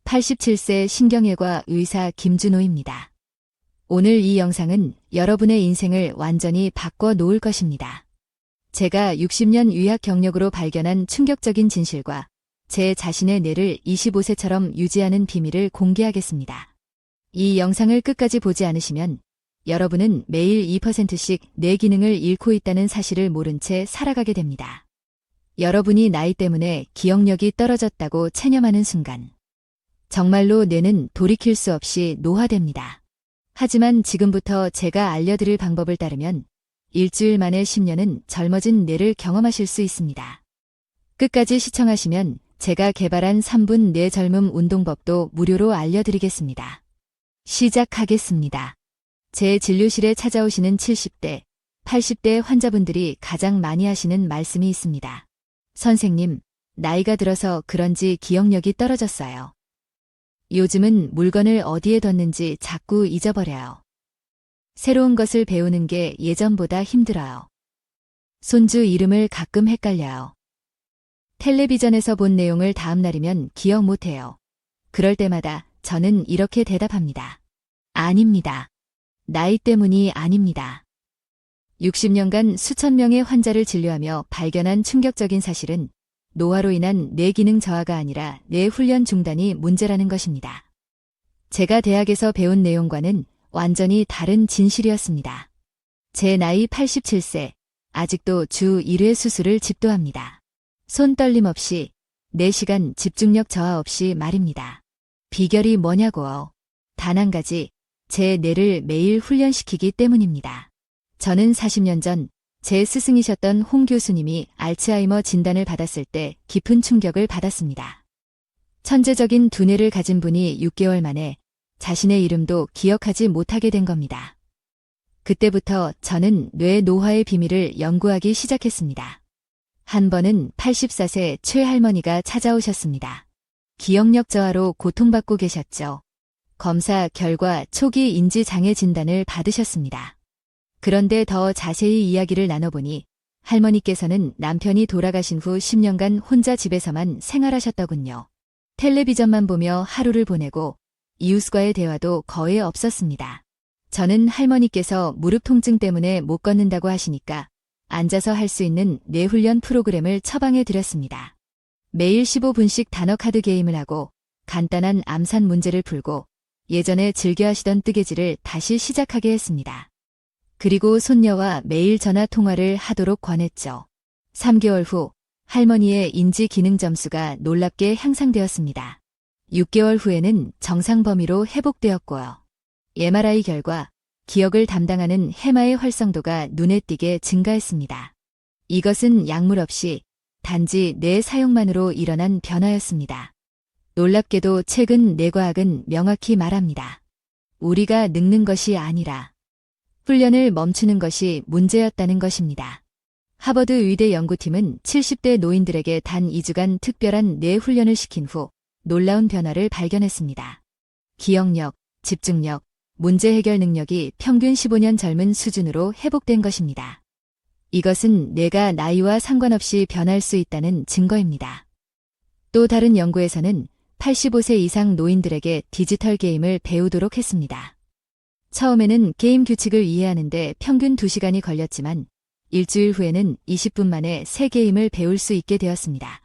87세 신경외과 의사 김준호입니다. 오늘 이 영상은 여러분의 인생을 완전히 바꿔 놓을 것입니다. 제가 60년 의학 경력으로 발견한 충격적인 진실과 제 자신의 뇌를 25세처럼 유지하는 비밀을 공개하겠습니다. 이 영상을 끝까지 보지 않으시면 여러분은 매일 2%씩 뇌 기능을 잃고 있다는 사실을 모른 채 살아가게 됩니다. 여러분이 나이 때문에 기억력이 떨어졌다고 체념하는 순간 정말로 뇌는 돌이킬 수 없이 노화됩니다. 하지만 지금부터 제가 알려드릴 방법을 따르면 일주일 만에 10년은 젊어진 뇌를 경험하실 수 있습니다. 끝까지 시청하시면 제가 개발한 3분 뇌 젊음 운동법도 무료로 알려드리겠습니다. 시작하겠습니다. 제 진료실에 찾아오시는 70대, 80대 환자분들이 가장 많이 하시는 말씀이 있습니다. 선생님, 나이가 들어서 그런지 기억력이 떨어졌어요. 요즘은 물건을 어디에 뒀는지 자꾸 잊어버려요. 새로운 것을 배우는 게 예전보다 힘들어요. 손주 이름을 가끔 헷갈려요. 텔레비전에서 본 내용을 다음 날이면 기억 못해요. 그럴 때마다 저는 이렇게 대답합니다. 아닙니다. 나이 때문이 아닙니다. 60년간 수천 명의 환자를 진료하며 발견한 충격적인 사실은 노화로 인한 뇌 기능 저하가 아니라 뇌 훈련 중단이 문제라는 것입니다. 제가 대학에서 배운 내용과는 완전히 다른 진실이었습니다. 제 나이 87세, 아직도 주 1회 수술을 집도합니다. 손 떨림 없이, 4시간 집중력 저하 없이 말입니다. 비결이 뭐냐고요? 단 한 가지, 제 뇌를 매일 훈련시키기 때문입니다. 저는 40년 전 제 스승이셨던 홍 교수님이 알츠하이머 진단을 받았을 때 깊은 충격을 받았습니다. 천재적인 두뇌를 가진 분이 6개월 만에 자신의 이름도 기억하지 못하게 된 겁니다. 그때부터 저는 뇌 노화의 비밀을 연구하기 시작했습니다. 한 번은 84세 최할머니가 찾아오셨습니다. 기억력 저하로 고통받고 계셨죠. 검사 결과 초기 인지장애 진단을 받으셨습니다. 그런데 더 자세히 이야기를 나눠보니 할머니께서는 남편이 돌아가신 후 10년간 혼자 집에서만 생활하셨더군요. 텔레비전만 보며 하루를 보내고 이웃과의 대화도 거의 없었습니다. 저는 할머니께서 무릎 통증 때문에 못 걷는다고 하시니까 앉아서 할 수 있는 뇌훈련 프로그램을 처방해 드렸습니다. 매일 15분씩 단어 카드 게임을 하고 간단한 암산 문제를 풀고 예전에 즐겨하시던 뜨개질을 다시 시작하게 했습니다. 그리고 손녀와 매일 전화 통화를 하도록 권했죠. 3개월 후 할머니의 인지 기능 점수가 놀랍게 향상되었습니다. 6개월 후에는 정상 범위로 회복되었고요. MRI 결과 기억을 담당하는 해마의 활성도가 눈에 띄게 증가했습니다. 이것은 약물 없이 단지 뇌 사용만으로 일어난 변화였습니다. 놀랍게도 최근 뇌과학은 명확히 말합니다. 우리가 늙는 것이 아니라 훈련을 멈추는 것이 문제였다는 것입니다. 하버드 의대 연구팀은 70대 노인들에게 단 2주간 특별한 뇌 훈련을 시킨 후 놀라운 변화를 발견했습니다. 기억력, 집중력, 문제 해결 능력이 평균 15년 젊은 수준으로 회복된 것입니다. 이것은 뇌가 나이와 상관없이 변할 수 있다는 증거입니다. 또 다른 연구에서는 85세 이상 노인들에게 디지털 게임을 배우도록 했습니다. 처음에는 게임 규칙을 이해하는데 평균 2시간이 걸렸지만 일주일 후에는 20분 만에 새 게임을 배울 수 있게 되었습니다.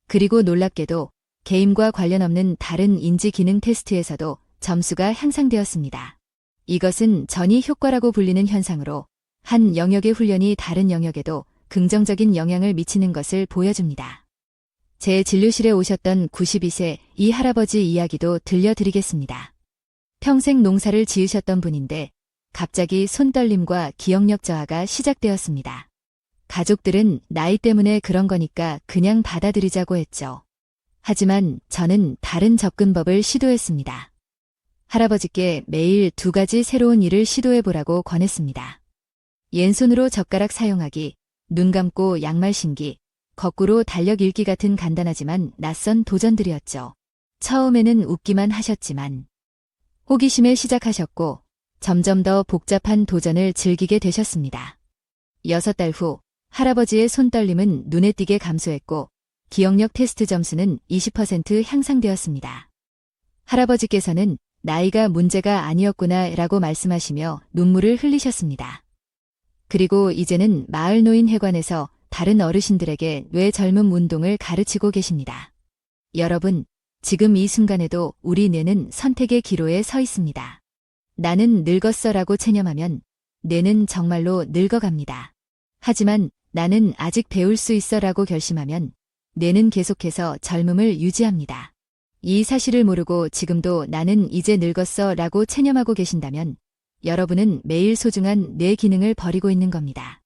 그리고 놀랍게도 게임과 관련 없는 다른 인지 기능 테스트에서도 점수가 향상되었습니다. 이것은 전이 효과라고 불리는 현상으로 한 영역의 훈련이 다른 영역에도 긍정적인 영향을 미치는 것을 보여줍니다. 제 진료실에 오셨던 92세 이 할아버지 이야기도 들려드리겠습니다. 평생 농사를 지으셨던 분인데 갑자기 손떨림과 기억력 저하가 시작되었습니다. 가족들은 나이 때문에 그런 거니까 그냥 받아들이자고 했죠. 하지만 저는 다른 접근법을 시도했습니다. 할아버지께 매일 2가지 새로운 일을 시도해보라고 권했습니다. 왼손으로 젓가락 사용하기, 눈 감고 양말 신기, 거꾸로 달력 읽기 같은 간단하지만 낯선 도전들이었죠. 처음에는 웃기만 하셨지만 호기심에 시작하셨고 점점 더 복잡한 도전을 즐기게 되셨습니다. 6달 후 할아버지의 손떨림은 눈에 띄게 감소했고 기억력 테스트 점수는 20% 향상되었습니다. 할아버지께서는 나이가 문제가 아니었구나 라고 말씀하시며 눈물을 흘리셨습니다. 그리고 이제는 마을노인회관에서 다른 어르신들에게 뇌 젊음 운동을 가르치고 계십니다. 여러분, 지금 이 순간에도 우리 뇌는 선택의 기로에 서 있습니다. 나는 늙었어라고 체념하면 뇌는 정말로 늙어갑니다. 하지만 나는 아직 배울 수 있어라고 결심하면 뇌는 계속해서 젊음을 유지합니다. 이 사실을 모르고 지금도 나는 이제 늙었어라고 체념하고 계신다면 여러분은 매일 소중한 뇌 기능을 버리고 있는 겁니다.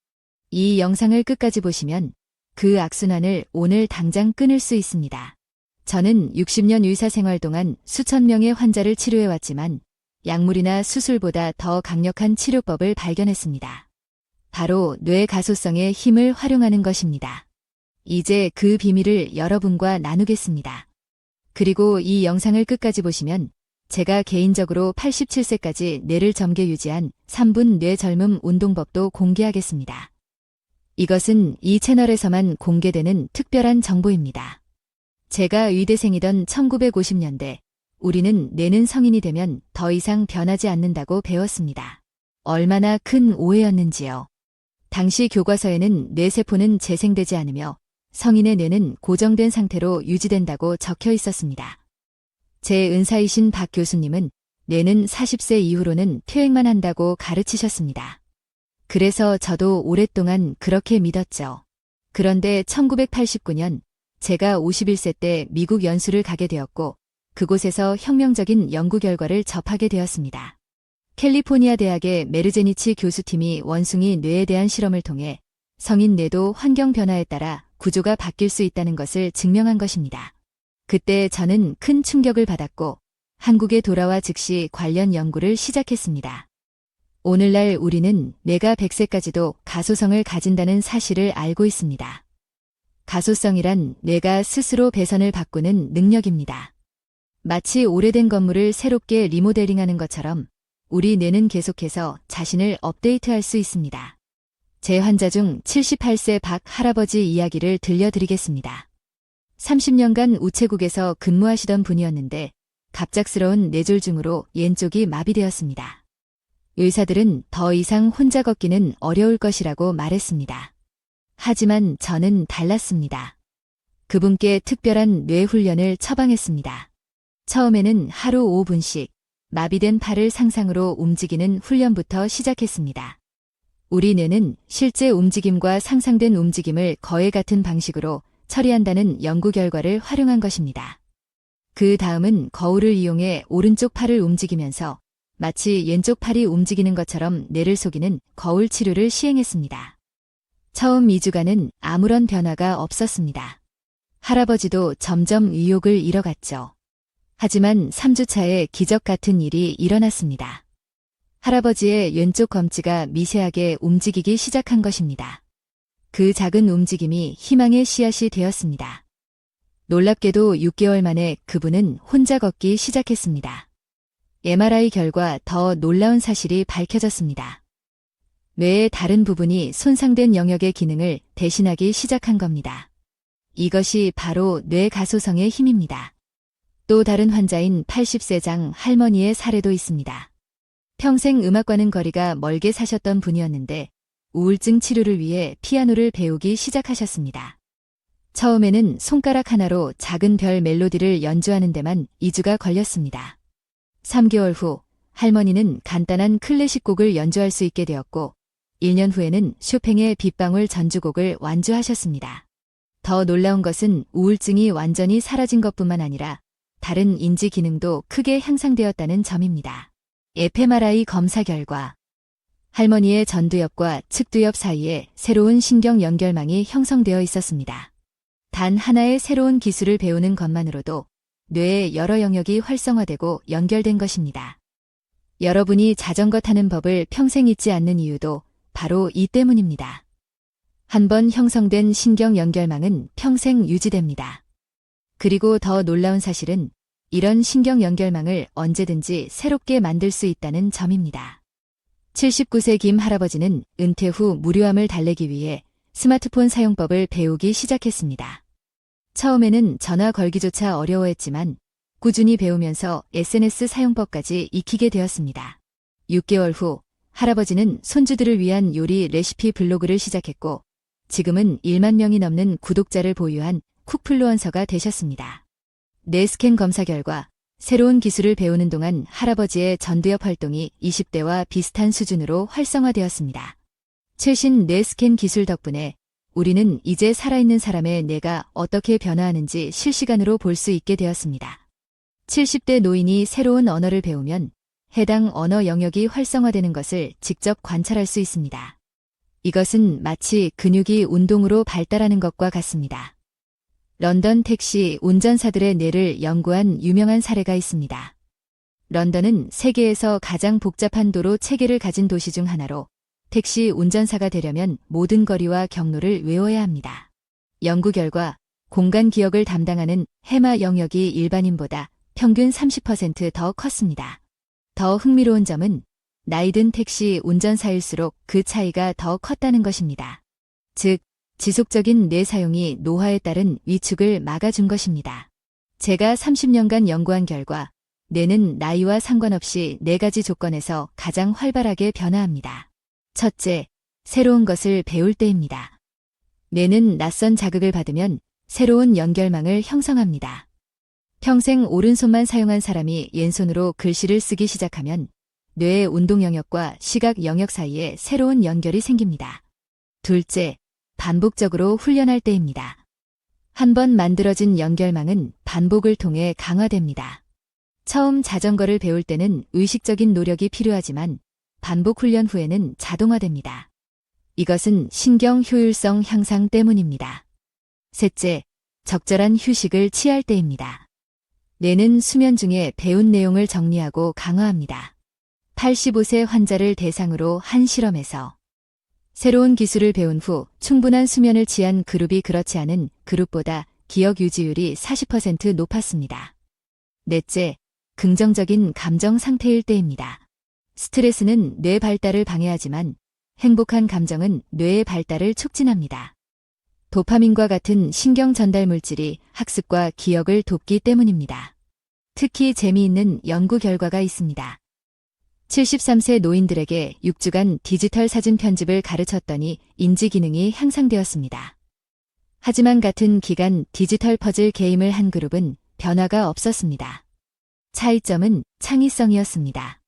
이 영상을 끝까지 보시면 그 악순환을 오늘 당장 끊을 수 있습니다. 저는 60년 의사 생활 동안 수천 명의 환자를 치료해왔지만 약물이나 수술보다 더 강력한 치료법을 발견했습니다. 바로 뇌 가소성의 힘을 활용하는 것입니다. 이제 그 비밀을 여러분과 나누겠습니다. 그리고 이 영상을 끝까지 보시면 제가 개인적으로 87세까지 뇌를 젊게 유지한 3분 뇌 젊음 운동법도 공개하겠습니다. 이것은 이 채널에서만 공개되는 특별한 정보입니다. 제가 의대생이던 1950년대 우리는 뇌는 성인이 되면 더 이상 변하지 않는다고 배웠습니다. 얼마나 큰 오해였는지요. 당시 교과서에는 뇌세포는 재생되지 않으며 성인의 뇌는 고정된 상태로 유지된다고 적혀 있었습니다. 제 은사이신 박 교수님은 뇌는 40세 이후로는 퇴행만 한다고 가르치셨습니다. 그래서 저도 오랫동안 그렇게 믿었죠. 그런데 1989년 제가 51세 때 미국 연수를 가게 되었고 그곳에서 혁명적인 연구 결과를 접하게 되었습니다. 캘리포니아 대학의 메르제니치 교수팀이 원숭이 뇌에 대한 실험을 통해 성인 뇌도 환경 변화에 따라 구조가 바뀔 수 있다는 것을 증명한 것입니다. 그때 저는 큰 충격을 받았고 한국에 돌아와 즉시 관련 연구를 시작했습니다. 오늘날 우리는 뇌가 100세까지도 가소성을 가진다는 사실을 알고 있습니다. 가소성이란 뇌가 스스로 배선을 바꾸는 능력입니다. 마치 오래된 건물을 새롭게 리모델링하는 것처럼 우리 뇌는 계속해서 자신을 업데이트할 수 있습니다. 제 환자 중 78세 박 할아버지 이야기를 들려드리겠습니다. 30년간 우체국에서 근무하시던 분이었는데 갑작스러운 뇌졸중으로 왼쪽이 마비되었습니다. 의사들은 더 이상 혼자 걷기는 어려울 것이라고 말했습니다. 하지만 저는 달랐습니다. 그분께 특별한 뇌 훈련을 처방했습니다. 처음에는 하루 5분씩 마비된 팔을 상상으로 움직이는 훈련부터 시작했습니다. 우리 뇌는 실제 움직임과 상상된 움직임을 거의 같은 방식으로 처리한다는 연구 결과를 활용한 것입니다. 그 다음은 거울을 이용해 오른쪽 팔을 움직이면서 마치 왼쪽 팔이 움직이는 것처럼 뇌를 속이는 거울 치료를 시행했습니다. 처음 2주간은 아무런 변화가 없었습니다. 할아버지도 점점 의욕을 잃어갔죠. 하지만 3주차에 기적 같은 일이 일어났습니다. 할아버지의 왼쪽 검지가 미세하게 움직이기 시작한 것입니다. 그 작은 움직임이 희망의 씨앗이 되었습니다. 놀랍게도 6개월 만에 그분은 혼자 걷기 시작했습니다. MRI 결과 더 놀라운 사실이 밝혀졌습니다. 뇌의 다른 부분이 손상된 영역의 기능을 대신하기 시작한 겁니다. 이것이 바로 뇌 가소성의 힘입니다. 또 다른 환자인 80세 장 할머니의 사례도 있습니다. 평생 음악과는 거리가 멀게 사셨던 분이었는데 우울증 치료를 위해 피아노를 배우기 시작하셨습니다. 처음에는 손가락 하나로 작은 별 멜로디를 연주하는 데만 2주가 걸렸습니다. 3개월 후 할머니는 간단한 클래식 곡을 연주할 수 있게 되었고 1년 후에는 쇼팽의 빗방울 전주곡을 완주하셨습니다. 더 놀라운 것은 우울증이 완전히 사라진 것뿐만 아니라 다른 인지 기능도 크게 향상되었다는 점입니다. fMRI 검사 결과 할머니의 전두엽과 측두엽 사이에 새로운 신경 연결망이 형성되어 있었습니다. 단 하나의 새로운 기술을 배우는 것만으로도 뇌의 여러 영역이 활성화되고 연결된 것입니다. 여러분이 자전거 타는 법을 평생 잊지 않는 이유도 바로 이 때문입니다. 한번 형성된 신경 연결망은 평생 유지됩니다. 그리고 더 놀라운 사실은 이런 신경 연결망을 언제든지 새롭게 만들 수 있다는 점입니다. 79세 김 할아버지는 은퇴 후 무료함을 달래기 위해 스마트폰 사용법을 배우기 시작했습니다. 처음에는 전화 걸기조차 어려워했지만 꾸준히 배우면서 SNS 사용법까지 익히게 되었습니다. 6개월 후 할아버지는 손주들을 위한 요리 레시피 블로그를 시작했고 지금은 1만 명이 넘는 구독자를 보유한 쿡플루언서가 되셨습니다. 뇌스캔 검사 결과 새로운 기술을 배우는 동안 할아버지의 전두엽 활동이 20대와 비슷한 수준으로 활성화되었습니다. 최신 뇌스캔 기술 덕분에 우리는 이제 살아있는 사람의 뇌가 어떻게 변화하는지 실시간으로 볼 수 있게 되었습니다. 70대 노인이 새로운 언어를 배우면 해당 언어 영역이 활성화되는 것을 직접 관찰할 수 있습니다. 이것은 마치 근육이 운동으로 발달하는 것과 같습니다. 런던 택시 운전사들의 뇌를 연구한 유명한 사례가 있습니다. 런던은 세계에서 가장 복잡한 도로 체계를 가진 도시 중 하나로 택시 운전사가 되려면 모든 거리와 경로를 외워야 합니다. 연구 결과 공간 기억을 담당하는 해마 영역이 일반인보다 평균 30% 더 컸습니다. 더 흥미로운 점은 나이 든 택시 운전사일수록 그 차이가 더 컸다는 것입니다. 즉, 지속적인 뇌 사용이 노화에 따른 위축을 막아준 것입니다. 제가 30년간 연구한 결과 뇌는 나이와 상관없이 4가지 조건에서 가장 활발하게 변화합니다. 첫째, 새로운 것을 배울 때입니다. 뇌는 낯선 자극을 받으면 새로운 연결망을 형성합니다. 평생 오른손만 사용한 사람이 왼손으로 글씨를 쓰기 시작하면 뇌의 운동 영역과 시각 영역 사이에 새로운 연결이 생깁니다. 둘째, 반복적으로 훈련할 때입니다. 한 번 만들어진 연결망은 반복을 통해 강화됩니다. 처음 자전거를 배울 때는 의식적인 노력이 필요하지만 반복 훈련 후에는 자동화됩니다. 이것은 신경 효율성 향상 때문입니다. 셋째, 적절한 휴식을 취할 때입니다. 뇌는 수면 중에 배운 내용을 정리하고 강화합니다. 85세 환자를 대상으로 한 실험에서 새로운 기술을 배운 후 충분한 수면을 취한 그룹이 그렇지 않은 그룹보다 기억 유지율이 40% 높았습니다. 넷째, 긍정적인 감정 상태일 때입니다. 스트레스는 뇌 발달을 방해하지만 행복한 감정은 뇌의 발달을 촉진합니다. 도파민과 같은 신경 전달 물질이 학습과 기억을 돕기 때문입니다. 특히 재미있는 연구 결과가 있습니다. 73세 노인들에게 6주간 디지털 사진 편집을 가르쳤더니 인지 기능이 향상되었습니다. 하지만 같은 기간 디지털 퍼즐 게임을 한 그룹은 변화가 없었습니다. 차이점은 창의성이었습니다.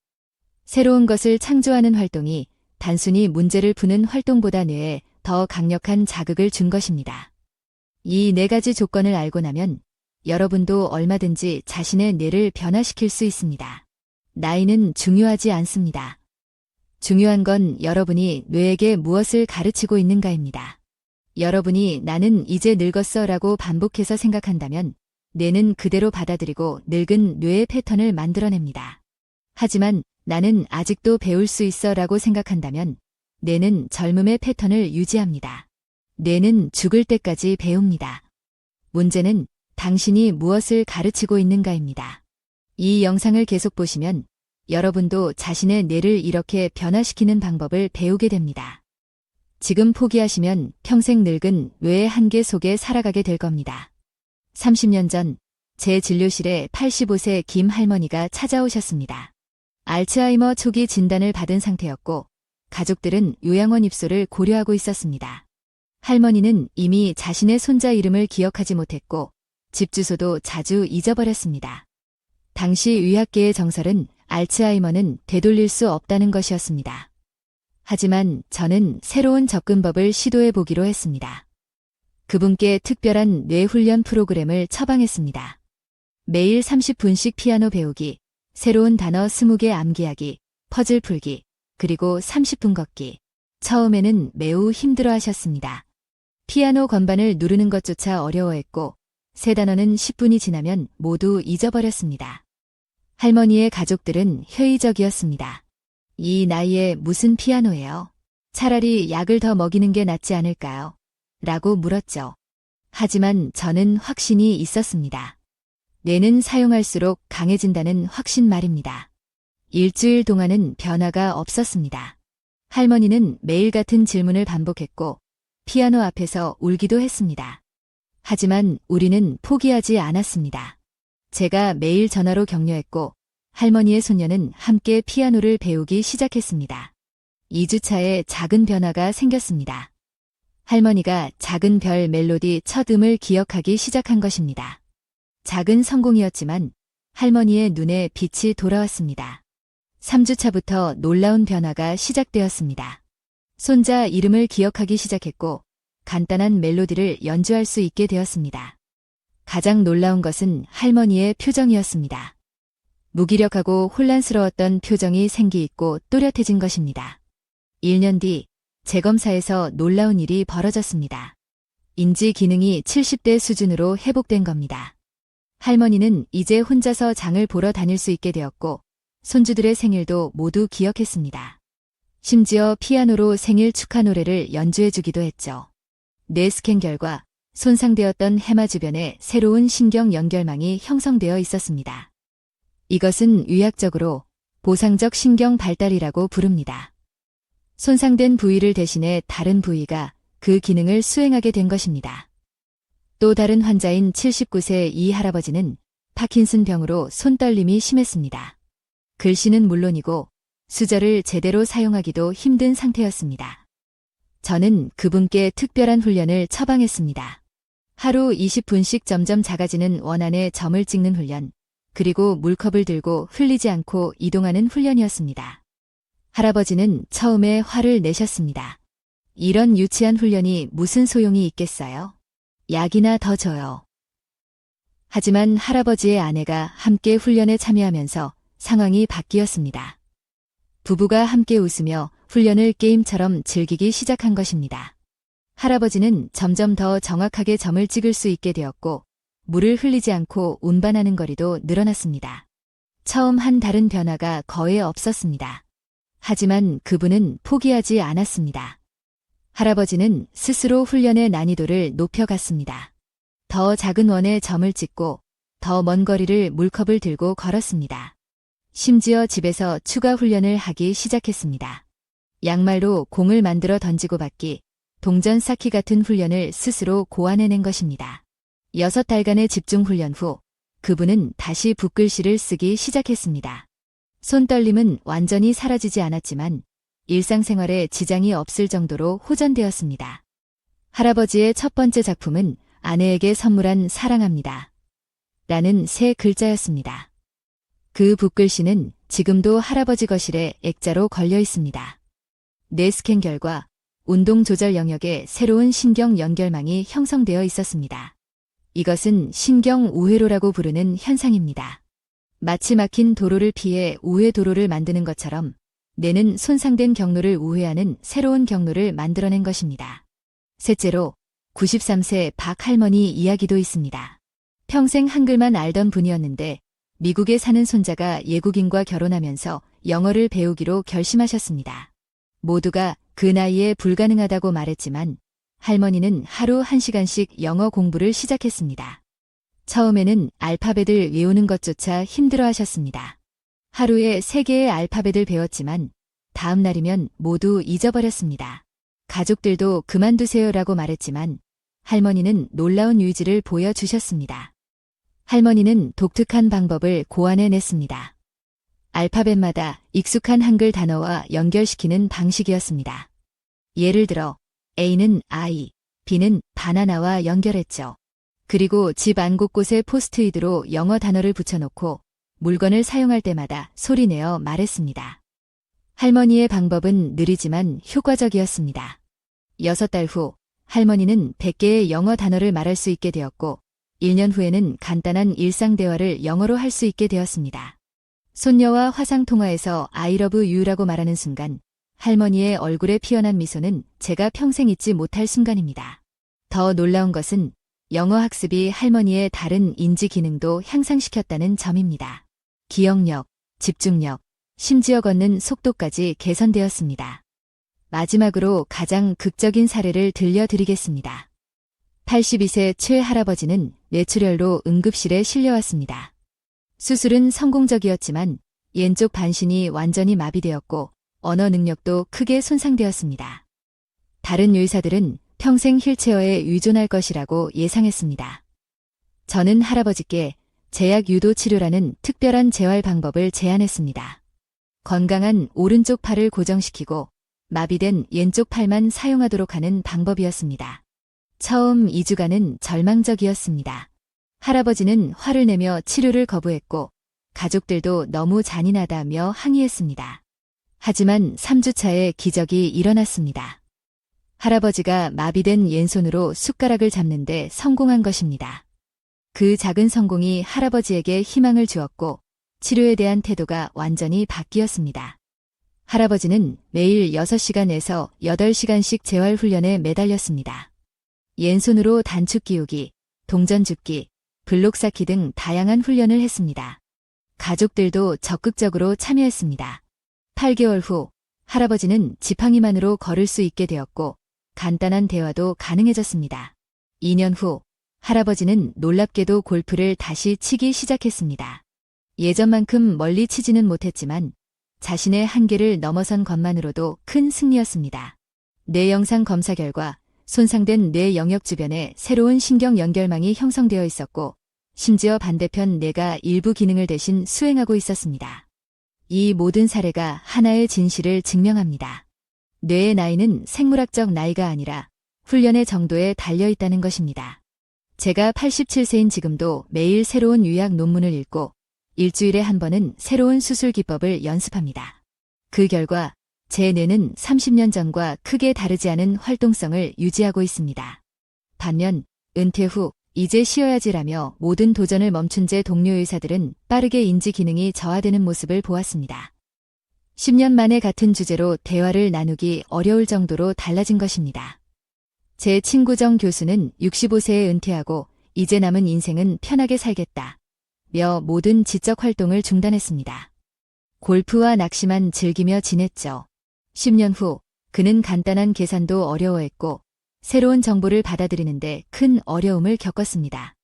새로운 것을 창조하는 활동이 단순히 문제를 푸는 활동보다 뇌에 더 강력한 자극을 준 것입니다. 이 4가지 조건을 알고 나면 여러분도 얼마든지 자신의 뇌를 변화시킬 수 있습니다. 나이는 중요하지 않습니다. 중요한 건 여러분이 뇌에게 무엇을 가르치고 있는가입니다. 여러분이 나는 이제 늙었어 라고 반복해서 생각한다면 뇌는 그대로 받아들이고 늙은 뇌의 패턴을 만들어냅니다. 하지만 나는 아직도 배울 수 있어 라고 생각한다면 뇌는 젊음의 패턴을 유지합니다. 뇌는 죽을 때까지 배웁니다. 문제는 당신이 무엇을 가르치고 있는가입니다. 이 영상을 계속 보시면 여러분도 자신의 뇌를 이렇게 변화시키는 방법을 배우게 됩니다. 지금 포기하시면 평생 늙은 뇌의 한계 속에 살아가게 될 겁니다. 30년 전 제 진료실에 85세 김 할머니가 찾아오셨습니다. 알츠하이머 초기 진단을 받은 상태였고 가족들은 요양원 입소를 고려하고 있었습니다. 할머니는 이미 자신의 손자 이름을 기억하지 못했고 집 주소도 자주 잊어버렸습니다. 당시 의학계의 정설은 알츠하이머는 되돌릴 수 없다는 것이었습니다. 하지만 저는 새로운 접근법을 시도해 보기로 했습니다. 그분께 특별한 뇌훈련 프로그램을 처방했습니다. 매일 30분씩 피아노 배우기, 새로운 단어 20개 암기하기, 퍼즐 풀기, 그리고 30분 걷기. 처음에는 매우 힘들어 하셨습니다. 피아노 건반을 누르는 것조차 어려워했고 새 단어는 10분이 지나면 모두 잊어버렸습니다. 할머니의 가족들은 회의적이었습니다. 이 나이에 무슨 피아노예요? 차라리 약을 더 먹이는 게 낫지 않을까요? 라고 물었죠. 하지만 저는 확신이 있었습니다. 뇌는 사용할수록 강해진다는 확신 말입니다. 일주일 동안은 변화가 없었습니다. 할머니는 매일 같은 질문을 반복했고 피아노 앞에서 울기도 했습니다. 하지만 우리는 포기하지 않았습니다. 제가 매일 전화로 격려했고 할머니의 손녀는 함께 피아노를 배우기 시작했습니다. 2주차에 작은 변화가 생겼습니다. 할머니가 작은 별 멜로디 첫 음을 기억하기 시작한 것입니다. 작은 성공이었지만 할머니의 눈에 빛이 돌아왔습니다. 3주차부터 놀라운 변화가 시작되었습니다. 손자 이름을 기억하기 시작했고 간단한 멜로디를 연주할 수 있게 되었습니다. 가장 놀라운 것은 할머니의 표정이었습니다. 무기력하고 혼란스러웠던 표정이 생기있고 또렷해진 것입니다. 1년 뒤 재검사에서 놀라운 일이 벌어졌습니다. 인지 기능이 70대 수준으로 회복된 겁니다. 할머니는 이제 혼자서 장을 보러 다닐 수 있게 되었고 손주들의 생일도 모두 기억했습니다. 심지어 피아노로 생일 축하 노래를 연주해주기도 했죠. 뇌스캔 결과 손상되었던 해마 주변에 새로운 신경 연결망이 형성되어 있었습니다. 이것은 의학적으로 보상적 신경 발달이라고 부릅니다. 손상된 부위를 대신해 다른 부위가 그 기능을 수행하게 된 것입니다. 또 다른 환자인 79세 이 할아버지는 파킨슨 병으로 손떨림이 심했습니다. 글씨는 물론이고 수저를 제대로 사용하기도 힘든 상태였습니다. 저는 그분께 특별한 훈련을 처방했습니다. 하루 20분씩 점점 작아지는 원안에 점을 찍는 훈련, 그리고 물컵을 들고 흘리지 않고 이동하는 훈련이었습니다. 할아버지는 처음에 화를 내셨습니다. 이런 유치한 훈련이 무슨 소용이 있겠어요? 약이나 더 줘요. 하지만 할아버지의 아내가 함께 훈련에 참여하면서 상황이 바뀌었습니다. 부부가 함께 웃으며 훈련을 게임처럼 즐기기 시작한 것입니다. 할아버지는 점점 더 정확하게 점을 찍을 수 있게 되었고 물을 흘리지 않고 운반하는 거리도 늘어났습니다. 처음 한 다른 변화가 거의 없었습니다. 하지만 그분은 포기하지 않았습니다. 할아버지는 스스로 훈련의 난이도를 높여갔습니다. 더 작은 원에 점을 찍고 더 먼 거리를 물컵을 들고 걸었습니다. 심지어 집에서 추가 훈련을 하기 시작했습니다. 양말로 공을 만들어 던지고 받기, 동전 쌓기 같은 훈련을 스스로 고안해낸 것입니다. 6달간의 집중 훈련 후 그분은 다시 붓글씨를 쓰기 시작했습니다. 손떨림은 완전히 사라지지 않았지만 일상생활에 지장이 없을 정도로 호전되었습니다. 할아버지의 첫 번째 작품은 아내에게 선물한 사랑합니다. 라는 3글자였습니다. 그 붓글씨는 지금도 할아버지 거실에 액자로 걸려 있습니다. 뇌스캔 결과 운동 조절 영역에 새로운 신경 연결망이 형성되어 있었습니다. 이것은 신경 우회로라고 부르는 현상입니다. 마치 막힌 도로를 피해 우회 도로를 만드는 것처럼 뇌는 손상된 경로를 우회하는 새로운 경로를 만들어낸 것입니다. 셋째로 93세 박 할머니 이야기도 있습니다. 평생 한글만 알던 분이었는데 미국에 사는 손자가 외국인과 결혼하면서 영어를 배우기로 결심하셨습니다. 모두가 그 나이에 불가능하다고 말했지만 할머니는 하루 1시간씩 영어 공부를 시작했습니다. 처음에는 알파벳을 외우는 것조차 힘들어하셨습니다. 하루에 3개의 알파벳을 배웠지만 다음 날이면 모두 잊어버렸습니다. 가족들도 그만두세요라고 말했지만 할머니는 놀라운 의지를 보여주셨습니다. 할머니는 독특한 방법을 고안해냈습니다. 알파벳마다 익숙한 한글 단어와 연결시키는 방식이었습니다. 예를 들어 A는 아이, B는 바나나와 연결했죠. 그리고 집 안 곳곳에 포스트잇으로 영어 단어를 붙여놓고 물건을 사용할 때마다 소리내어 말했습니다. 할머니의 방법은 느리지만 효과적이었습니다. 6달 후 할머니는 100개의 영어 단어를 말할 수 있게 되었고 1년 후에는 간단한 일상 대화를 영어로 할 수 있게 되었습니다. 손녀와 화상통화에서 I love you라고 말하는 순간 할머니의 얼굴에 피어난 미소는 제가 평생 잊지 못할 순간입니다. 더 놀라운 것은 영어 학습이 할머니의 다른 인지 기능도 향상시켰다는 점입니다. 기억력, 집중력, 심지어 걷는 속도까지 개선되었습니다. 마지막으로 가장 극적인 사례를 들려드리겠습니다. 82세 최 할아버지는 뇌출혈로 응급실에 실려왔습니다. 수술은 성공적이었지만 왼쪽 반신이 완전히 마비되었고 언어 능력도 크게 손상되었습니다. 다른 의사들은 평생 휠체어에 의존할 것이라고 예상했습니다. 저는 할아버지께 제약 유도 치료라는 특별한 재활 방법을 제안했습니다. 건강한 오른쪽 팔을 고정시키고 마비된 왼쪽 팔만 사용하도록 하는 방법이었습니다. 처음 2주간은 절망적이었습니다. 할아버지는 화를 내며 치료를 거부했고 가족들도 너무 잔인하다며 항의했습니다. 하지만 3주차에 기적이 일어났습니다. 할아버지가 마비된 왼손으로 숟가락을 잡는데 성공한 것입니다. 그 작은 성공이 할아버지에게 희망을 주었고 치료에 대한 태도가 완전히 바뀌었습니다. 할아버지는 매일 6시간에서 8시간씩 재활훈련에 매달렸습니다. 왼손으로 단축 끼우기, 동전 줍기, 블록 쌓기 등 다양한 훈련을 했습니다. 가족들도 적극적으로 참여했습니다. 8개월 후 할아버지는 지팡이만으로 걸을 수 있게 되었고 간단한 대화도 가능해졌습니다. 2년 후 할아버지는 놀랍게도 골프를 다시 치기 시작했습니다. 예전만큼 멀리 치지는 못했지만 자신의 한계를 넘어선 것만으로도 큰 승리였습니다. 뇌 영상 검사 결과 손상된 뇌 영역 주변에 새로운 신경 연결망이 형성되어 있었고 심지어 반대편 뇌가 일부 기능을 대신 수행하고 있었습니다. 이 모든 사례가 하나의 진실을 증명합니다. 뇌의 나이는 생물학적 나이가 아니라 훈련의 정도에 달려있다는 것입니다. 제가 87세인 지금도 매일 새로운 의학 논문을 읽고 일주일에 한 번은 새로운 수술 기법을 연습합니다. 그 결과 제 뇌는 30년 전과 크게 다르지 않은 활동성을 유지하고 있습니다. 반면 은퇴 후 이제 쉬어야지라며 모든 도전을 멈춘 제 동료 의사들은 빠르게 인지 기능이 저하되는 모습을 보았습니다. 10년 만에 같은 주제로 대화를 나누기 어려울 정도로 달라진 것입니다. 제 친구 정 교수는 65세에 은퇴하고 이제 남은 인생은 편하게 살겠다 며 모든 지적 활동을 중단했습니다. 골프와 낚시만 즐기며 지냈죠. 10년 후 그는 간단한 계산도 어려워했고 새로운 정보를 받아들이는데 큰 어려움을 겪었습니다.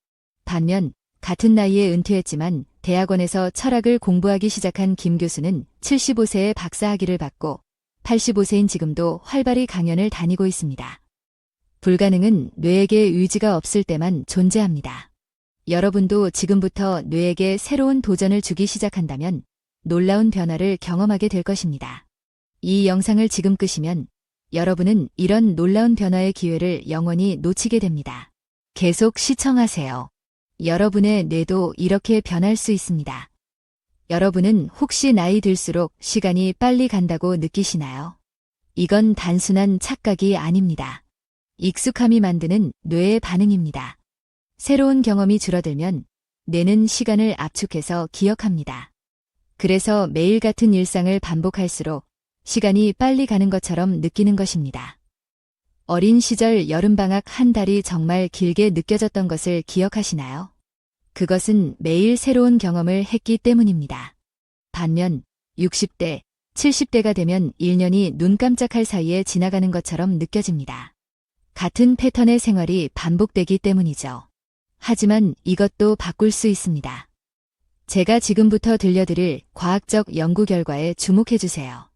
반면 같은 나이에 은퇴했지만 대학원에서 철학을 공부하기 시작한 김 교수는 75세에 박사학위를 받고 85세인 지금도 활발히 강연을 다니고 있습니다. 불가능은 뇌에게 의지가 없을 때만 존재합니다. 여러분도 지금부터 뇌에게 새로운 도전을 주기 시작한다면 놀라운 변화를 경험하게 될 것입니다. 이 영상을 지금 끄시면 여러분은 이런 놀라운 변화의 기회를 영원히 놓치게 됩니다. 계속 시청하세요. 여러분의 뇌도 이렇게 변할 수 있습니다. 여러분은 혹시 나이 들수록 시간이 빨리 간다고 느끼시나요? 이건 단순한 착각이 아닙니다. 익숙함이 만드는 뇌의 반응입니다. 새로운 경험이 줄어들면 뇌는 시간을 압축해서 기억합니다. 그래서 매일 같은 일상을 반복할수록 시간이 빨리 가는 것처럼 느끼는 것입니다. 어린 시절 여름방학 한 달이 정말 길게 느껴졌던 것을 기억하시나요? 그것은 매일 새로운 경험을 했기 때문입니다. 반면 60대, 70대가 되면 1년이 눈 깜짝할 사이에 지나가는 것처럼 느껴집니다. 같은 패턴의 생활이 반복되기 때문이죠. 하지만 이것도 바꿀 수 있습니다. 제가 지금부터 들려드릴 과학적 연구 결과에 주목해주세요.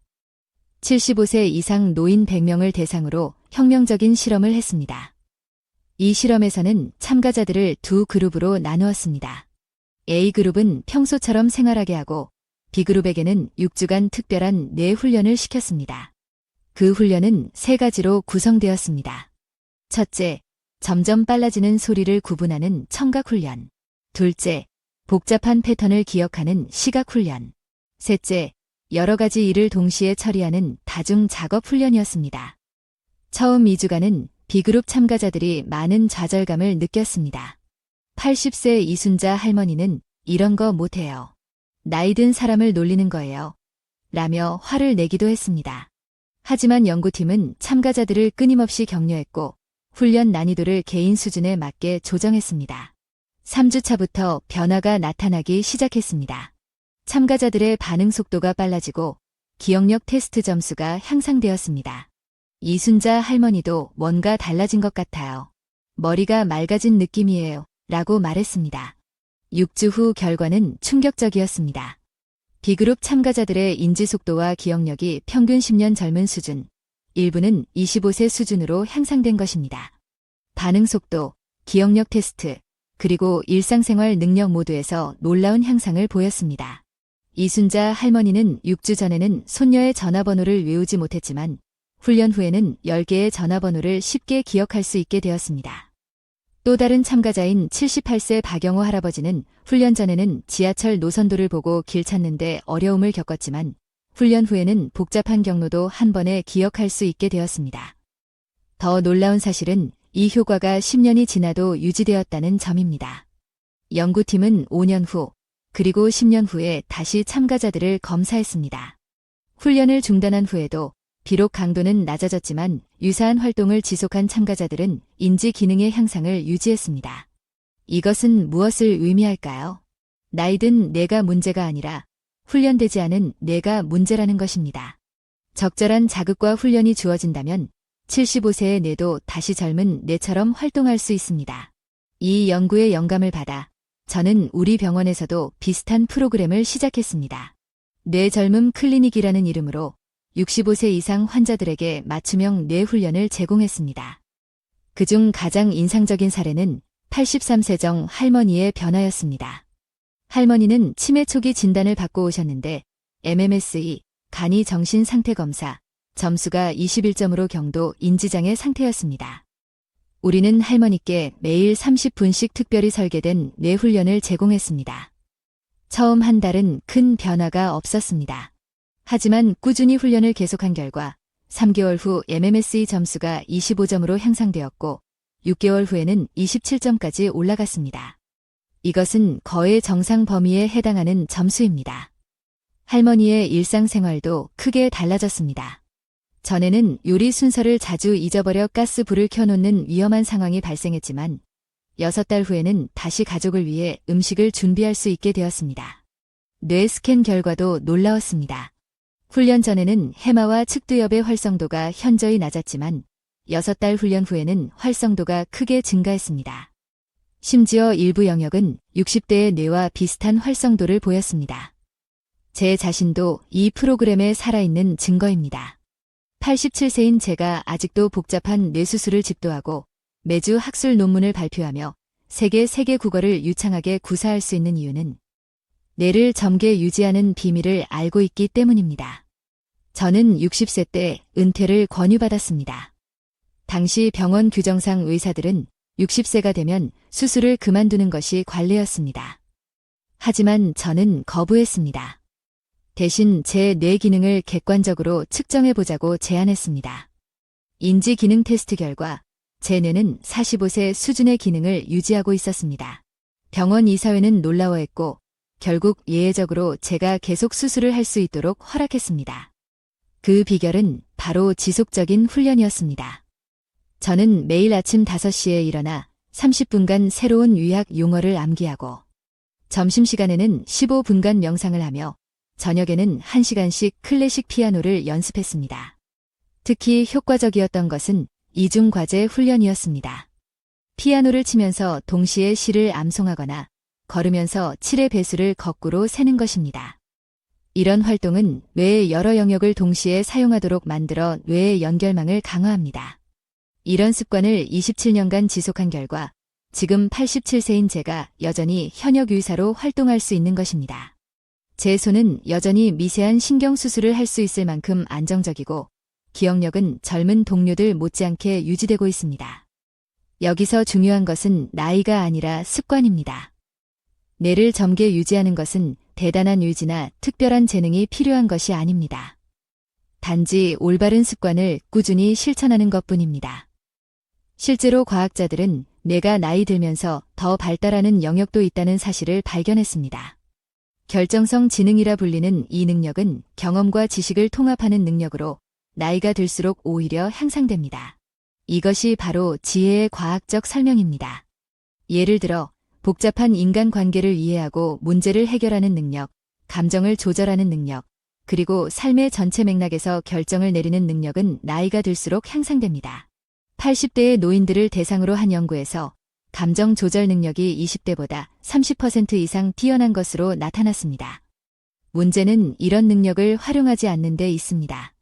75세 이상 노인 100명을 대상으로 혁명적인 실험을 했습니다. 이 실험에서는 참가자들을 두 그룹으로 나누었습니다. A그룹은 평소처럼 생활하게 하고 B그룹에게는 6주간 특별한 뇌 훈련을 시켰습니다. 그 훈련은 세 가지로 구성되었습니다. 첫째, 점점 빨라지는 소리를 구분하는 청각 훈련. 둘째, 복잡한 패턴을 기억하는 시각 훈련. 셋째, 여러 가지 일을 동시에 처리하는 다중 작업 훈련이었습니다. 처음 2주간은 B그룹 참가자들이 많은 좌절감을 느꼈습니다. 80세 이순자 할머니는 이런 거 못해요. 나이 든 사람을 놀리는 거예요. 라며 화를 내기도 했습니다. 하지만 연구팀은 참가자들을 끊임없이 격려했고 훈련 난이도를 개인 수준에 맞게 조정했습니다. 3주차부터 변화가 나타나기 시작했습니다. 참가자들의 반응 속도가 빨라지고 기억력 테스트 점수가 향상되었습니다. 이순자 할머니도 뭔가 달라진 것 같아요. 머리가 맑아진 느낌이에요. 라고 말했습니다. 6주 후 결과는 충격적이었습니다. B그룹 참가자들의 인지 속도와 기억력이 평균 10년 젊은 수준, 일부는 25세 수준으로 향상된 것입니다. 반응 속도, 기억력 테스트, 그리고 일상생활 능력 모두에서 놀라운 향상을 보였습니다. 이순자 할머니는 6주 전에는 손녀의 전화번호를 외우지 못했지만 훈련 후에는 10개의 전화번호를 쉽게 기억할 수 있게 되었습니다. 또 다른 참가자인 78세 박영호 할아버지는 훈련 전에는 지하철 노선도를 보고 길 찾는데 어려움을 겪었지만 훈련 후에는 복잡한 경로도 한 번에 기억할 수 있게 되었습니다. 더 놀라운 사실은 이 효과가 10년이 지나도 유지되었다는 점입니다. 연구팀은 5년 후, 그리고 10년 후에 다시 참가자들을 검사했습니다. 훈련을 중단한 후에도 비록 강도는 낮아졌지만 유사한 활동을 지속한 참가자들은 인지 기능의 향상을 유지했습니다. 이것은 무엇을 의미할까요? 나이든 내가 문제가 아니라 훈련되지 않은 내가 문제라는 것입니다. 적절한 자극과 훈련이 주어진다면 75세의 뇌도 다시 젊은 뇌처럼 활동할 수 있습니다. 이 연구의 영감을 받아 저는 우리 병원에서도 비슷한 프로그램을 시작했습니다. 뇌절름 클리닉이라는 이름으로 65세 이상 환자들에게 맞춤형 뇌 훈련을 제공했습니다. 그중 가장 인상적인 사례는 83세정 할머니의 변화였습니다. 할머니는 치매 초기 진단을 받고 오셨는데 MMSE, 간이 정신 상태 검사, 점수가 21점으로 경도 인지장애 상태였습니다. 우리는 할머니께 매일 30분씩 특별히 설계된 뇌 훈련을 제공했습니다. 처음 한 달은 큰 변화가 없었습니다. 하지만 꾸준히 훈련을 계속한 결과 3개월 후 MMSE 점수가 25점으로 향상되었고 6개월 후에는 27점까지 올라갔습니다. 이것은 거의 정상 범위에 해당하는 점수입니다. 할머니의 일상생활도 크게 달라졌습니다. 전에는 요리 순서를 자주 잊어버려 가스불을 켜놓는 위험한 상황이 발생했지만 6달 후에는 다시 가족을 위해 음식을 준비할 수 있게 되었습니다. 뇌 스캔 결과도 놀라웠습니다. 훈련 전에는 해마와 측두엽의 활성도가 현저히 낮았지만 6달 훈련 후에는 활성도가 크게 증가했습니다. 심지어 일부 영역은 60대의 뇌와 비슷한 활성도를 보였습니다. 제 자신도 이 프로그램에 살아있는 증거입니다. 87세인 제가 아직도 복잡한 뇌수술을 집도하고 매주 학술 논문을 발표하며 세계 국어를 유창하게 구사할 수 있는 이유는 뇌를 젊게 유지하는 비밀을 알고 있기 때문입니다. 저는 60세 때 은퇴를 권유받았습니다. 당시 병원 규정상 의사들은 60세가 되면 수술을 그만두는 것이 관례였습니다. 하지만 저는 거부했습니다. 대신 제 뇌 기능을 객관적으로 측정해보자고 제안했습니다. 인지 기능 테스트 결과 제 뇌는 45세 수준의 기능을 유지하고 있었습니다. 병원 이사회는 놀라워했고 결국 예외적으로 제가 계속 수술을 할 수 있도록 허락했습니다. 그 비결은 바로 지속적인 훈련이었습니다. 저는 매일 아침 5시에 일어나 30분간 새로운 의학 용어를 암기하고 점심시간에는 15분간 명상을 하며 저녁에는 1시간씩 클래식 피아노를 연습했습니다. 특히 효과적이었던 것은 이중과제 훈련이었습니다. 피아노를 치면서 동시에 시를 암송하거나 걸으면서 7의 배수를 거꾸로 세는 것입니다. 이런 활동은 뇌의 여러 영역을 동시에 사용하도록 만들어 뇌의 연결망을 강화합니다. 이런 습관을 27년간 지속한 결과 지금 87세인 제가 여전히 현역 의사로 활동할 수 있는 것입니다. 제 손은 여전히 미세한 신경수술을 할 수 있을 만큼 안정적이고 기억력은 젊은 동료들 못지않게 유지되고 있습니다. 여기서 중요한 것은 나이가 아니라 습관입니다. 뇌를 젊게 유지하는 것은 대단한 의지나 특별한 재능이 필요한 것이 아닙니다. 단지 올바른 습관을 꾸준히 실천하는 것뿐입니다. 실제로 과학자들은 뇌가 나이 들면서 더 발달하는 영역도 있다는 사실을 발견했습니다. 결정성 지능이라 불리는 이 능력은 경험과 지식을 통합하는 능력으로 나이가 들수록 오히려 향상됩니다. 이것이 바로 지혜의 과학적 설명입니다. 예를 들어 복잡한 인간관계를 이해하고 문제를 해결하는 능력, 감정을 조절하는 능력, 그리고 삶의 전체 맥락에서 결정을 내리는 능력은 나이가 들수록 향상됩니다. 80대의 노인들을 대상으로 한 연구에서 감정 조절 능력이 20대보다 30% 이상 뛰어난 것으로 나타났습니다. 문제는 이런 능력을 활용하지 않는 데 있습니다.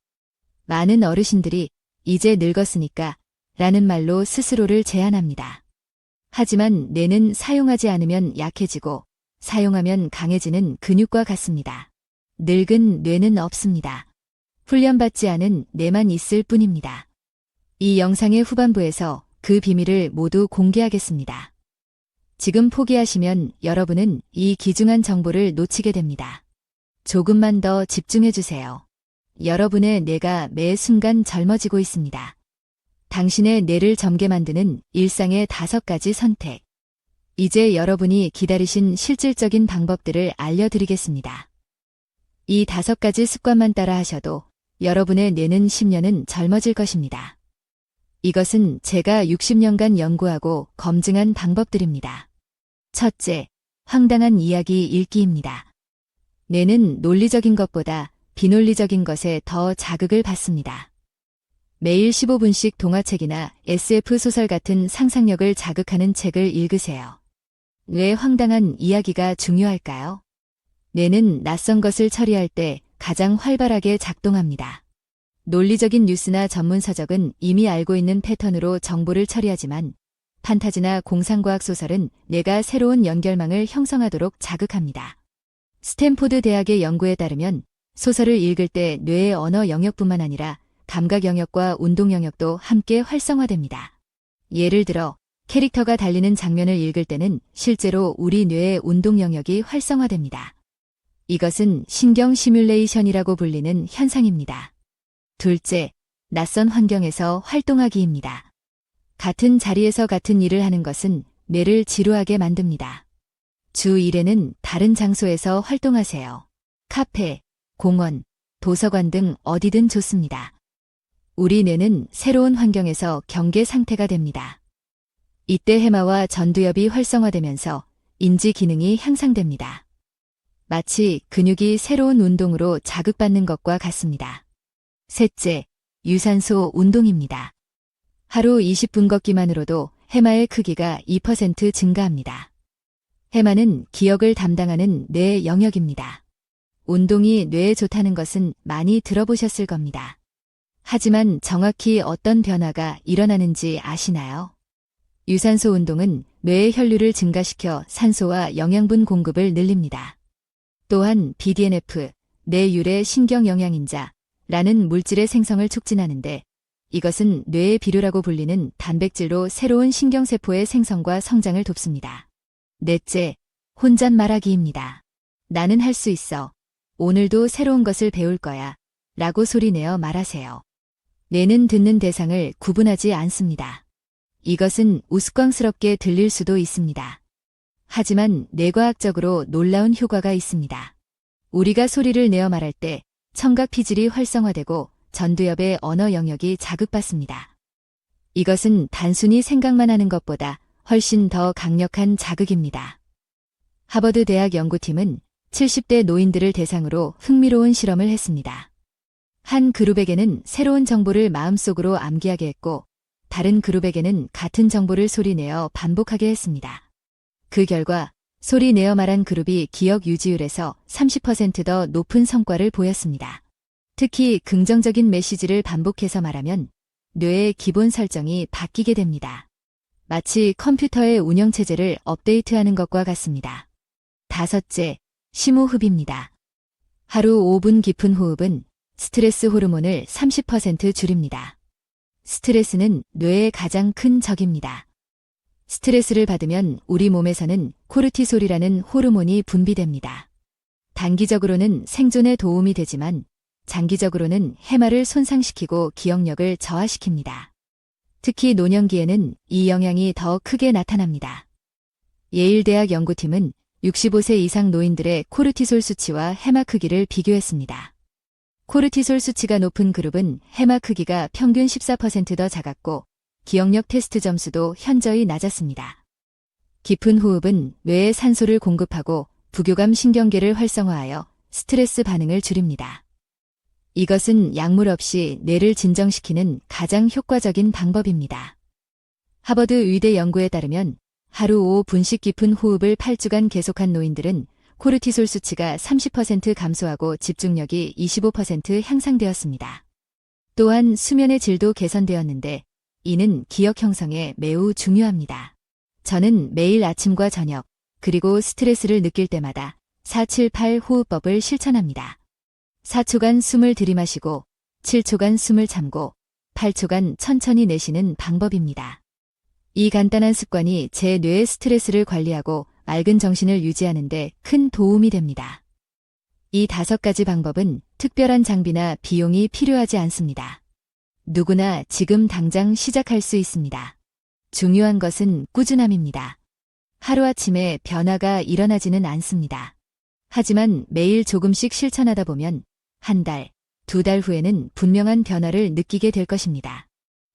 많은 어르신들이 이제 늙었으니까 라는 말로 스스로를 제한합니다. 하지만 뇌는 사용하지 않으면 약해지고 사용하면 강해지는 근육과 같습니다. 늙은 뇌는 없습니다. 훈련받지 않은 뇌만 있을 뿐입니다. 이 영상의 후반부에서 그 비밀을 모두 공개하겠습니다. 지금 포기하시면 여러분은 이 귀중한 정보를 놓치게 됩니다. 조금만 더 집중해주세요. 여러분의 뇌가 매 순간 젊어지고 있습니다. 당신의 뇌를 젊게 만드는 일상의 5가지 선택. 이제 여러분이 기다리신 실질적인 방법들을 알려드리겠습니다. 이 5가지 습관만 따라 하셔도 여러분의 뇌는 10년은 젊어질 것입니다. 이것은 제가 60년간 연구하고 검증한 방법들입니다. 첫째, 황당한 이야기 읽기입니다. 뇌는 논리적인 것보다 비논리적인 것에 더 자극을 받습니다. 매일 15분씩 동화책이나 SF 소설 같은 상상력을 자극하는 책을 읽으세요. 왜 황당한 이야기가 중요할까요? 뇌는 낯선 것을 처리할 때 가장 활발하게 작동합니다. 논리적인 뉴스나 전문 서적은 이미 알고 있는 패턴으로 정보를 처리하지만 판타지나 공상과학 소설은 뇌가 새로운 연결망을 형성하도록 자극합니다. 스탠포드 대학의 연구에 따르면 소설을 읽을 때 뇌의 언어 영역뿐만 아니라 감각 영역과 운동 영역도 함께 활성화됩니다. 예를 들어 캐릭터가 달리는 장면을 읽을 때는 실제로 우리 뇌의 운동 영역이 활성화됩니다. 이것은 신경 시뮬레이션이라고 불리는 현상입니다. 둘째, 낯선 환경에서 활동하기입니다. 같은 자리에서 같은 일을 하는 것은 뇌를 지루하게 만듭니다. 주 1회는 다른 장소에서 활동하세요. 카페, 공원, 도서관 등 어디든 좋습니다. 우리 뇌는 새로운 환경에서 경계 상태가 됩니다. 이때 해마와 전두엽이 활성화되면서 인지 기능이 향상됩니다. 마치 근육이 새로운 운동으로 자극받는 것과 같습니다. 셋째, 유산소 운동입니다. 하루 20분 걷기만으로도 해마의 크기가 2% 증가합니다. 해마는 기억을 담당하는 뇌 영역입니다. 운동이 뇌에 좋다는 것은 많이 들어보셨을 겁니다. 하지만 정확히 어떤 변화가 일어나는지 아시나요? 유산소 운동은 뇌의 혈류를 증가시켜 산소와 영양분 공급을 늘립니다. 또한 BDNF, 뇌유래 신경영양인자라는 물질의 생성을 촉진하는데 이것은 뇌의 비료라고 불리는 단백질로 새로운 신경세포의 생성과 성장을 돕습니다. 넷째, 혼잣말하기입니다. 나는 할 수 있어. 오늘도 새로운 것을 배울 거야. 라고 소리내어 말하세요. 뇌는 듣는 대상을 구분하지 않습니다. 이것은 우스꽝스럽게 들릴 수도 있습니다. 하지만 뇌과학적으로 놀라운 효과가 있습니다. 우리가 소리를 내어 말할 때 청각 피질이 활성화되고 전두엽의 언어 영역이 자극받습니다. 이것은 단순히 생각만 하는 것보다 훨씬 더 강력한 자극입니다. 하버드 대학 연구팀은 70대 노인들을 대상으로 흥미로운 실험을 했습니다. 한 그룹에게는 새로운 정보를 마음속으로 암기하게 했고 다른 그룹에게는 같은 정보를 소리내어 반복하게 했습니다. 그 결과 소리내어 말한 그룹이 기억 유지율에서 30% 더 높은 성과를 보였습니다. 특히 긍정적인 메시지를 반복해서 말하면 뇌의 기본 설정이 바뀌게 됩니다. 마치 컴퓨터의 운영체제를 업데이트하는 것과 같습니다. 다섯째, 심호흡입니다. 하루 5분 깊은 호흡은 스트레스 호르몬을 30% 줄입니다. 스트레스는 뇌의 가장 큰 적입니다. 스트레스를 받으면 우리 몸에서는 코르티솔이라는 호르몬이 분비됩니다. 단기적으로는 생존에 도움이 되지만 장기적으로는 해마를 손상시키고 기억력을 저하시킵니다. 특히 노년기에는 이 영향이 더 크게 나타납니다. 예일대학 연구팀은 65세 이상 노인들의 코르티솔 수치와 해마 크기를 비교했습니다. 코르티솔 수치가 높은 그룹은 해마 크기가 평균 14% 더 작았고 기억력 테스트 점수도 현저히 낮았습니다. 깊은 호흡은 뇌에 산소를 공급하고 부교감 신경계를 활성화하여 스트레스 반응을 줄입니다. 이것은 약물 없이 뇌를 진정시키는 가장 효과적인 방법입니다. 하버드 의대 연구에 따르면 하루 5분씩 깊은 호흡을 8주간 계속한 노인들은 코르티솔 수치가 30% 감소하고 집중력이 25% 향상되었습니다. 또한 수면의 질도 개선되었는데 이는 기억 형성에 매우 중요합니다. 저는 매일 아침과 저녁, 그리고 스트레스를 느낄 때마다 478 호흡법을 실천합니다. 4초간 숨을 들이마시고 7초간 숨을 참고 8초간 천천히 내쉬는 방법입니다. 이 간단한 습관이 제 뇌의 스트레스를 관리하고 맑은 정신을 유지하는 데 큰 도움이 됩니다. 이 5가지 방법은 특별한 장비나 비용이 필요하지 않습니다. 누구나 지금 당장 시작할 수 있습니다. 중요한 것은 꾸준함입니다. 하루아침에 변화가 일어나지는 않습니다. 하지만 매일 조금씩 실천하다 보면 한 달, 2달 후에는 분명한 변화를 느끼게 될 것입니다.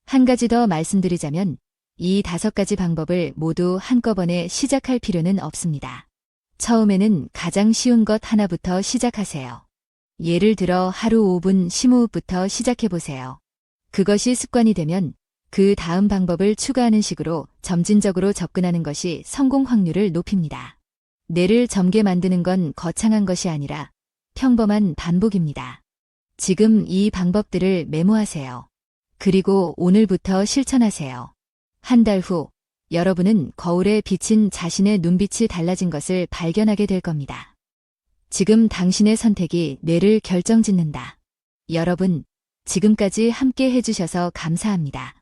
한 가지 더 말씀드리자면 이 5가지 방법을 모두 한꺼번에 시작할 필요는 없습니다. 처음에는 가장 쉬운 것 하나부터 시작하세요. 예를 들어 하루 5분 심호흡부터 시작해보세요. 그것이 습관이 되면 그 다음 방법을 추가하는 식으로 점진적으로 접근하는 것이 성공 확률을 높입니다. 뇌를 젊게 만드는 건 거창한 것이 아니라 평범한 반복입니다. 지금 이 방법들을 메모하세요. 그리고 오늘부터 실천하세요. 한 달 후, 여러분은 거울에 비친 자신의 눈빛이 달라진 것을 발견하게 될 겁니다. 지금 당신의 선택이 뇌를 결정짓는다. 여러분, 지금까지 함께 해주셔서 감사합니다.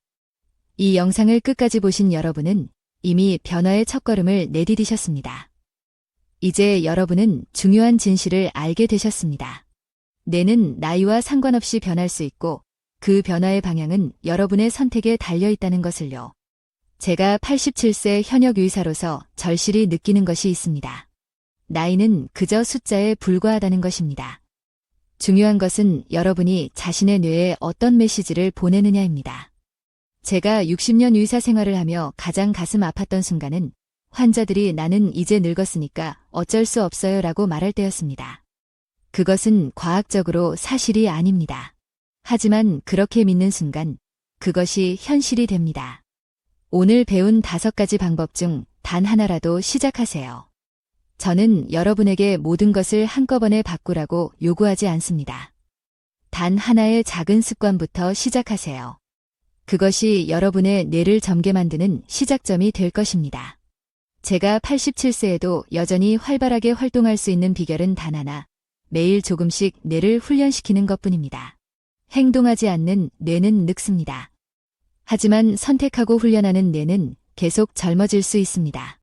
이 영상을 끝까지 보신 여러분은 이미 변화의 첫걸음을 내디디셨습니다. 이제 여러분은 중요한 진실을 알게 되셨습니다. 뇌는 나이와 상관없이 변할 수 있고 그 변화의 방향은 여러분의 선택에 달려 있다는 것을요. 제가 87세 현역 의사로서 절실히 느끼는 것이 있습니다. 나이는 그저 숫자에 불과하다는 것입니다. 중요한 것은 여러분이 자신의 뇌에 어떤 메시지를 보내느냐입니다. 제가 60년 의사 생활을 하며 가장 가슴 아팠던 순간은 환자들이 나는 이제 늙었으니까 어쩔 수 없어요 라고 말할 때였습니다. 그것은 과학적으로 사실이 아닙니다. 하지만 그렇게 믿는 순간 그것이 현실이 됩니다. 오늘 배운 5가지 방법 중 단 하나라도 시작하세요. 저는 여러분에게 모든 것을 한꺼번에 바꾸라고 요구하지 않습니다. 단 하나의 작은 습관부터 시작하세요. 그것이 여러분의 뇌를 젊게 만드는 시작점이 될 것입니다. 제가 87세에도 여전히 활발하게 활동할 수 있는 비결은 단 하나, 매일 조금씩 뇌를 훈련시키는 것뿐입니다. 행동하지 않는 뇌는 늙습니다. 하지만 선택하고 훈련하는 뇌는 계속 젊어질 수 있습니다.